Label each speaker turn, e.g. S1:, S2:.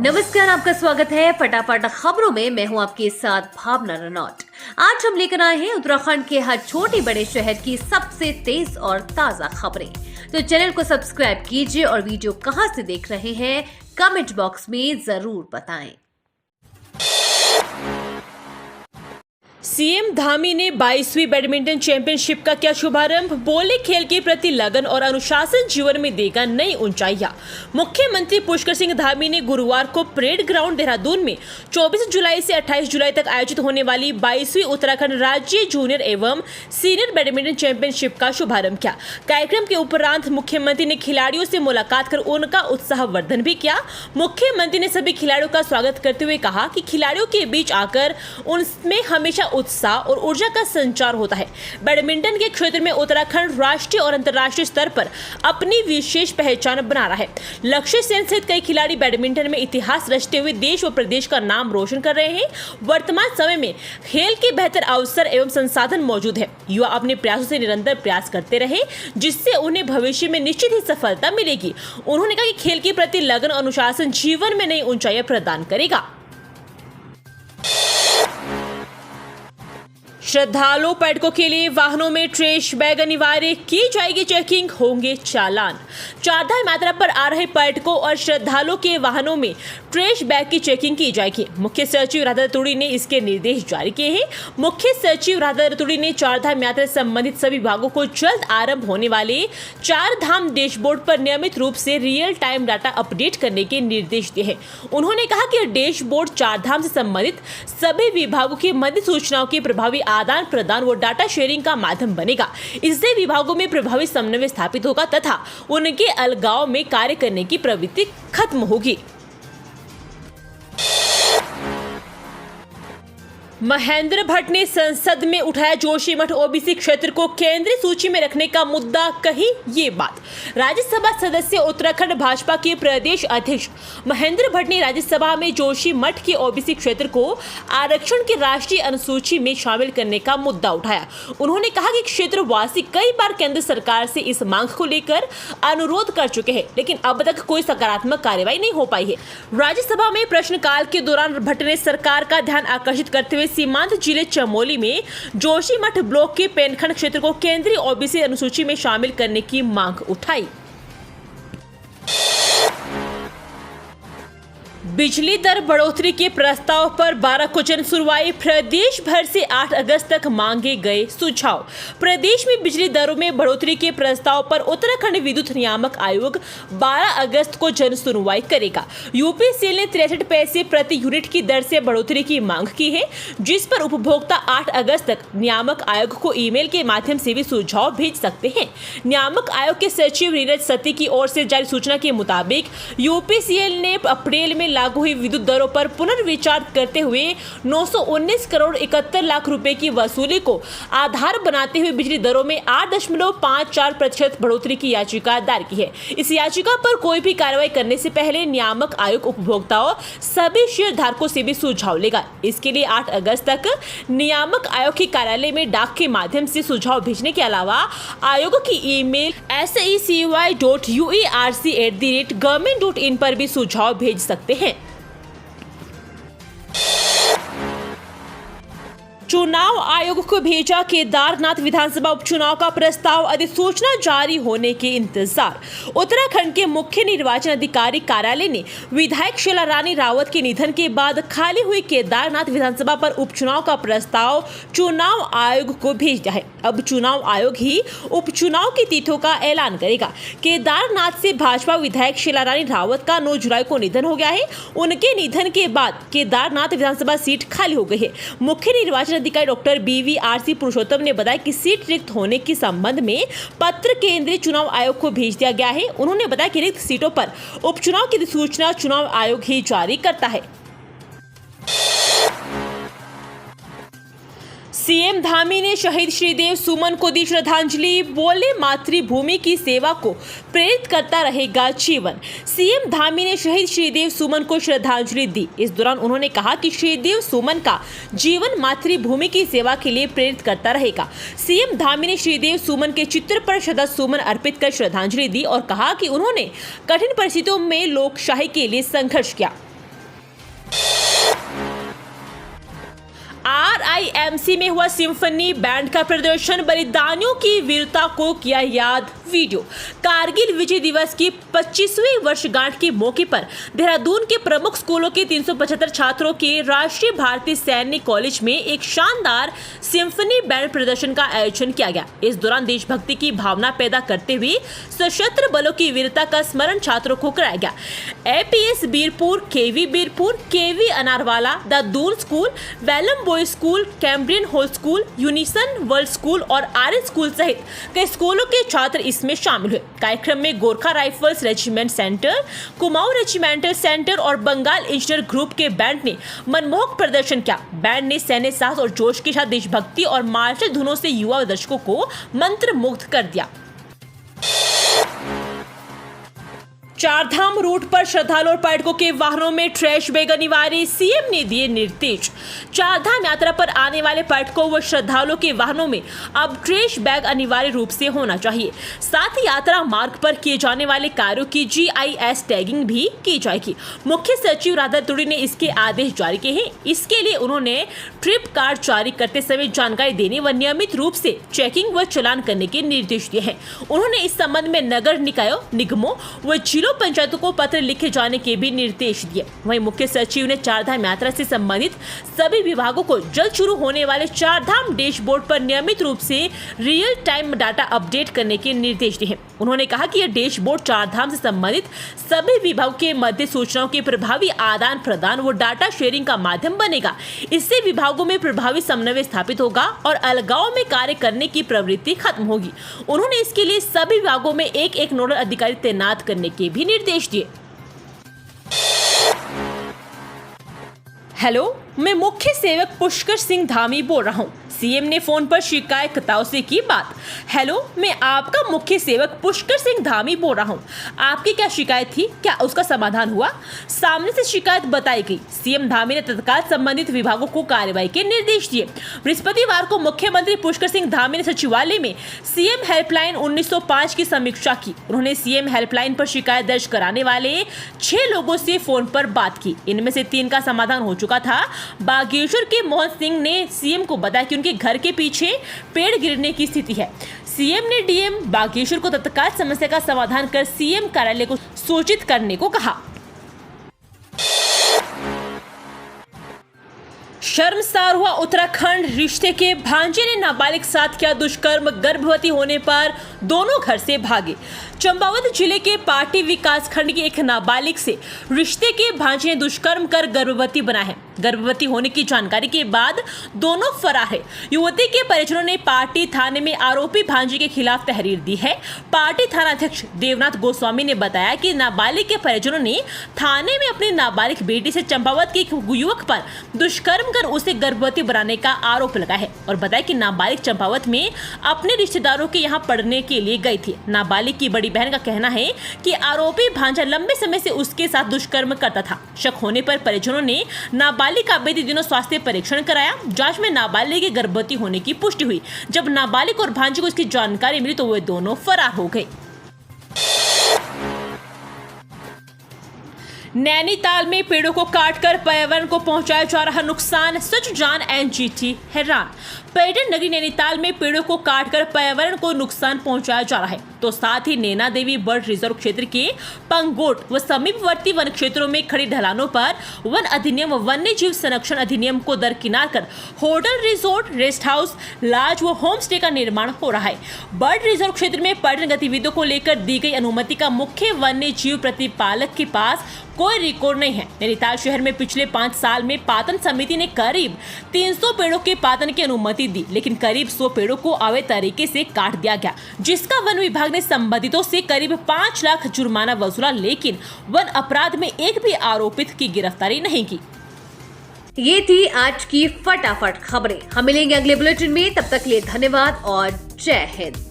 S1: नमस्कार, आपका स्वागत है फटाफट खबरों में। मैं हूं आपके साथ भावना रनौत। आज हम लेकर आए हैं उत्तराखंड के हर छोटे बड़े शहर की सबसे तेज और ताजा खबरें। तो चैनल को सब्सक्राइब कीजिए और वीडियो कहां से देख रहे हैं कमेंट बॉक्स में जरूर बताएं।
S2: सीएम धामी ने 22वीं बैडमिंटन चैंपियनशिप का किया शुभारंभ। बोले, खेल के प्रति लगन और अनुशासन जीवन में देगा नई ऊंचाइयां। मुख्यमंत्री पुष्कर सिंह धामी ने गुरुवार को परेड ग्राउंड देहरादून में 24 जुलाई से 28 जुलाई तक आयोजित होने वाली 22वीं उत्तराखंड राज्य जूनियर एवं सीनियर बैडमिंटन चैंपियनशिप का शुभारंभ किया। कार्यक्रम के उपरांत मुख्यमंत्री ने खिलाड़ियों से मुलाकात कर उनका उत्साहवर्धन भी किया। मुख्यमंत्री ने सभी खिलाड़ियों का स्वागत करते हुए कहा कि खिलाड़ियों के बीच आकर उनमें हमेशा उत्साह और ऊर्जा का संचार होता है। बैडमिंटन के क्षेत्र में उत्तराखंड राष्ट्रीय और अंतर्राष्ट्रीय स्तर पर अपनी विशेष पहचान बना रहा है। लक्ष्य सेन सहित कई खिलाड़ी बैडमिंटन में इतिहास रचते हुए देश व प्रदेश का नाम रोशन कर रहे हैं। वर्तमान समय में खेल के बेहतर अवसर एवं संसाधन मौजूद है। युवा अपने प्रयासों से निरंतर प्रयास करते रहे, जिससे उन्हें भविष्य में निश्चित ही सफलता मिलेगी। उन्होंने कहा कि खेल के प्रति लगन अनुशासन जीवन में नई ऊंचाइयां प्रदान करेगा। श्रद्धालुओं पर्यटकों के लिए वाहनों में ट्रैश बैग अनिवार्य, की जाएगी चेकिंग, होंगे चालान। चारधाम यात्रा पर आ रहे पर्यटकों और श्रद्धालुओं के वाहनों में ट्रैश बैग की चेकिंग की जाएगी। मुख्य सचिव राधा रतूड़ी ने इसके निर्देश जारी किए हैं। मुख्य सचिव राधा रतूड़ी ने चारधाम यात्रा से संबंधित सभी विभागों को जल्द आरंभ होने वाले चारधाम डैशबोर्ड पर नियमित रूप से रियल टाइम डाटा अपडेट करने के निर्देश दिए हैं। उन्होंने कहा कि डैशबोर्ड चारधाम से संबंधित सभी विभागों की मध्य सूचनाओं के प्रभावी आदान प्रदान व डाटा शेयरिंग का माध्यम बनेगा। इससे विभागों में प्रभावी समन्वय स्थापित होगा तथा उनके अलगाव में कार्य करने की प्रवृत्ति खत्म होगी। महेंद्र भट्ट ने संसद में उठाया जोशीमठ ओबीसी क्षेत्र को केंद्रीय सूची में रखने का मुद्दा, कही ये बात। राज्यसभा सदस्य उत्तराखंड भाजपा के प्रदेश अध्यक्ष महेंद्र भट्ट ने राज्यसभा में जोशीमठ के ओबीसी क्षेत्र को आरक्षण की राष्ट्रीय अनुसूची में शामिल करने का मुद्दा उठाया। उन्होंने कहा कि क्षेत्रवासी कई बार केंद्र सरकार से इस मांग को लेकर अनुरोध कर चुके हैं, लेकिन अब तक कोई सकारात्मक कार्रवाई नहीं हो पाई है। राज्यसभा में प्रश्नकाल के दौरान भट्ट ने सरकार का ध्यान आकर्षित करते हुए सीमांत जिले चमोली में जोशीमठ ब्लॉक के पेनखंड क्षेत्र को केंद्रीय ओबीसी अनुसूची में शामिल करने की मांग उठाई। बिजली दर बढ़ोतरी के प्रस्ताव पर 12 को जन सुनवाई। प्रदेश भर से 8 अगस्त तक मांगे गए सुझाव। प्रदेश में बिजली दरों में बढ़ोतरी के प्रस्ताव पर उत्तराखंड विद्युत नियामक आयोग 12 अगस्त को जन सुनवाई करेगा। यूपीसीएल ने 63 पैसे प्रति यूनिट की दर से बढ़ोतरी की मांग की है, जिस पर उपभोक्ता 8 अगस्त तक नियामक आयोग को ईमेल के माध्यम से भी सुझाव भेज सकते हैं। नियामक आयोग के सचिव नीरज सती की ओर से जारी सूचना के मुताबिक यूपीसीएल ने अप्रैल में लागू हुई विद्युत दरों पर पुनर्विचार करते हुए 919 करोड़ 71 लाख रुपए की वसूली को आधार बनाते हुए बिजली दरों में 8.54% बढ़ोतरी की याचिका दायर की है। इस याचिका पर कोई भी कार्रवाई करने से पहले नियामक आयोग उपभोक्ताओं सभी शेयर धारकों से भी सुझाव लेगा। इसके लिए 8 अगस्त तक नियामक आयोग के कार्यालय में डाक के माध्यम से सुझाव भेजने के अलावा आयोग की ईमेल seci.uerc@government.in पर भी सुझाव भेज सकते हैं। चुनाव आयोग को भेजा केदारनाथ विधानसभा उपचुनाव का प्रस्ताव, अधिसूचना जारी होने के इंतजार। उत्तराखंड के मुख्य निर्वाचन अधिकारी कार्यालय ने विधायक शीला रानी रावत के निधन के बाद खाली हुई केदारनाथ विधानसभा पर उपचुनाव का प्रस्ताव चुनाव आयोग को भेज दिया है। अब चुनाव आयोग ही उपचुनाव की तिथियों का ऐलान करेगा। केदारनाथ से भाजपा विधायक शीला रानी रावत का 9 जुलाई को निधन हो गया है। उनके निधन के बाद केदारनाथ विधानसभा सीट खाली हो गई है। मुख्य निर्वाचन अधिकारी डॉक्टर BVRC पुरुषोत्तम ने बताया कि सीट रिक्त होने के संबंध में पत्र केंद्रीय चुनाव आयोग को भेज दिया गया है। उन्होंने बताया कि रिक्त सीटों पर उपचुनाव की सूचना चुनाव आयोग ही जारी करता है। सीएम धामी ने शहीद श्रीदेव सुमन को दी श्रद्धांजलि। बोले, मातृभूमि की सेवा को प्रेरित करता रहेगा जीवन। सीएम धामी ने शहीद श्रीदेव सुमन को श्रद्धांजलि दी। इस दौरान उन्होंने कहा कि श्रीदेव सुमन का जीवन मातृभूमि की सेवा के लिए प्रेरित करता रहेगा। सीएम धामी ने श्रीदेव सुमन के चित्र पर श्रद्धा सुमन अर्पित कर श्रद्धांजलि दी और कहा कि उन्होंने कठिन परिस्थितियों में लोकशाही के लिए संघर्ष किया। GIMC में हुआ सिम्फनी बैंड का प्रदर्शन, बलिदानियों की वीरता को किया याद। वीडियो कारगिल विजय दिवस की 25वीं वर्षगांठ के मौके पर देहरादून के प्रमुख स्कूलों के 375 छात्रों के राष्ट्रीय भारतीय सैनिक कॉलेज में एक शानदार सिम्फनी बैंड प्रदर्शन का आयोजन किया गया। इस दौरान देशभक्ति की भावना पैदा करते हुए सशस्त्र बलों की वीरता का स्मरण छात्रों को कराया गया। APS Birpur, KV Anarwala, the Doon school, Welham boy school, Cambrian Hall school, Unison World school और RS स्कूल सहित कई स्कूलों के छात्र इसमें शामिल हुए। कार्यक्रम में Gorkha rifles regiment centre, Kumaon regimental centre और बंगाल इंजीनियर ग्रुप के बैंड ने मनमोहक प्रदर्शन किया। बैंड ने सैन्य साहस और जोश के साथ देशभक्ति और मार्शल धुनों से युवा दर्शकों को मंत्रमुग्ध कर दिया। चारधाम रूट पर श्रद्धालु और पर्यटकों के वाहनों में ट्रैश बैग अनिवार्य, CM ने दिए निर्देश। चारधाम यात्रा पर आने वाले पर्यटकों व श्रद्धालुओं के वाहनों में अब ट्रैश बैग अनिवार्य रूप से होना चाहिए। साथ ही यात्रा मार्ग पर किए जाने वाले कार्यों की GIS टैगिंग भी की जाएगी। मुख्य सचिव राधा तुड़ी ने इसके आदेश जारी किए हैं। इसके लिए उन्होंने ट्रिप कार्ड जारी करते समय जानकारी देने व नियमित रूप से चेकिंग व चालान करने के निर्देश दिए हैं। उन्होंने इस संबंध में नगर निकायों, निगमों व जिलों पंचायतों को पत्र लिखे जाने के भी निर्देश दिए। वहीं मुख्य सचिव ने चारधाम यात्रा से संबंधित सभी विभागों को जल्द शुरू होने वाले चारधाम डैशबोर्ड पर नियमित रूप से रियल टाइम डाटा अपडेट करने के निर्देश दिए हैं। उन्होंने कहा कि यह डैशबोर्ड चारधाम से संबंधित सभी विभागों के मध्य सूचनाओं के प्रभावी आदान प्रदान व डाटा शेयरिंग का माध्यम बनेगा। इससे विभागों में प्रभावी समन्वय स्थापित होगा और अलगाव में कार्य करने की प्रवृत्ति खत्म होगी। उन्होंने इसके लिए सभी विभागों में एक नोडल अधिकारी तैनात करने के भी निर्देश दिए। हेलो, मैं मुख्य सेवक पुष्कर सिंह धामी बोल रहा हूँ। CM ने फोन पर शिकायतकर्ताओं से की बात। हेलो, मैं आपका मुख्य सेवक पुष्कर सिंह धामी बोल रहा हूँ। आपकी क्या शिकायत थी? क्या उसका समाधान हुआ? सामने से शिकायत बताई गई। CM धामी ने तत्काल संबंधित विभागों को कार्रवाई के निर्देश दिए। बृहस्पतिवार को मुख्यमंत्री पुष्कर सिंह धामी ने सचिवालय में CM हेल्पलाइन 1905 की समीक्षा की। उन्होंने CM हेल्पलाइन पर शिकायत दर्ज कराने वाले 6 लोगों से फोन पर बात की। इनमें से 3 का समाधान हो चुका था। बागेश्वर के मोहन सिंह ने CM को बताया कि उनके घर के पीछे पेड़ गिरने की स्थिति है। CM ने DM बागेश्वर को तत्काल समस्या का समाधान कर CM कार्यालय को सूचित करने को कहा। शर्मसार हुआ उत्तराखंड, रिश्ते के भांजे ने नाबालिग साथ किया दुष्कर्म, गर्भवती होने पर दोनों घर से भागे। चंपावत जिले के पाटी विकास खंड की एक नाबालिग से रिश्ते के भांजे ने दुष्कर्म कर गर्भवती बना है। गर्भवती होने की जानकारी के बाद दोनों फरार है। युवती के परिजनों ने पाटी थाने में आरोपी भांजे के खिलाफ तहरीर दी है। पाटी थाना अध्यक्ष देवनाथ गोस्वामी ने बताया कि नाबालिग के परिजनों ने थाने में अपनी नाबालिग बेटी से चंपावत के एक युवक पर दुष्कर्म कर उसे गर्भवती बनाने का आरोप लगाया है और बताया कि नाबालिग चंपावत में अपने रिश्तेदारों के यहाँ पढ़ने के लिए गई थी। नाबालिग की बड़ी बहन का कहना है कि आरोपी भांजा लंबे समय से उसके साथ दुष्कर्म करता था। शक होने पर परिजनों ने नाबालिग का बीते दिनों स्वास्थ्य परीक्षण कराया। जांच में नाबालिग के गर्भवती होने की पुष्टि हुई। जब नाबालिग और भांजे को इसकी जानकारी मिली तो वे दोनों फरार हो गए। नैनीताल में पेड़ों को काटकर पर्यावरण को पहुंचाया जा रहा नुकसान, सच जान NGT हैरान। पर्यटन नगरी नैनीताल में पेड़ों को काटकर पर्यावरण को नुकसान पहुंचाया जा रहा है, तो साथ ही नैना देवी बर्ड रिजर्व क्षेत्र के पंगोट व समीपवर्ती वन क्षेत्रों में खड़ी ढलानों पर वन अधिनियम व वन्य जीव संरक्षण अधिनियम को दरकिनार कर hotel, resort, rest house, lodge व होम स्टे का निर्माण हो रहा है। बर्ड रिजर्व क्षेत्र में पर्यटन गतिविधियों को लेकर दी गई अनुमति का मुख्य वन्य जीव प्रतिपालक के पास कोई रिकॉर्ड नहीं है। नैनीताल शहर में पिछले 5 साल में पातन समिति ने करीब 300 पेड़ों के पातन की अनुमति दी, लेकिन करीब 100 पेड़ों को अवैध तरीके से काट दिया गया, जिसका वन विभाग ने संबंधितों से करीब 5 लाख जुर्माना वसूला, लेकिन वन अपराध में एक भी आरोपित की गिरफ्तारी नहीं की।
S1: ये थी आज की फटाफट खबरें। हम मिलेंगे अगले बुलेटिन में, तब तक के लिए धन्यवाद और जय हिंद।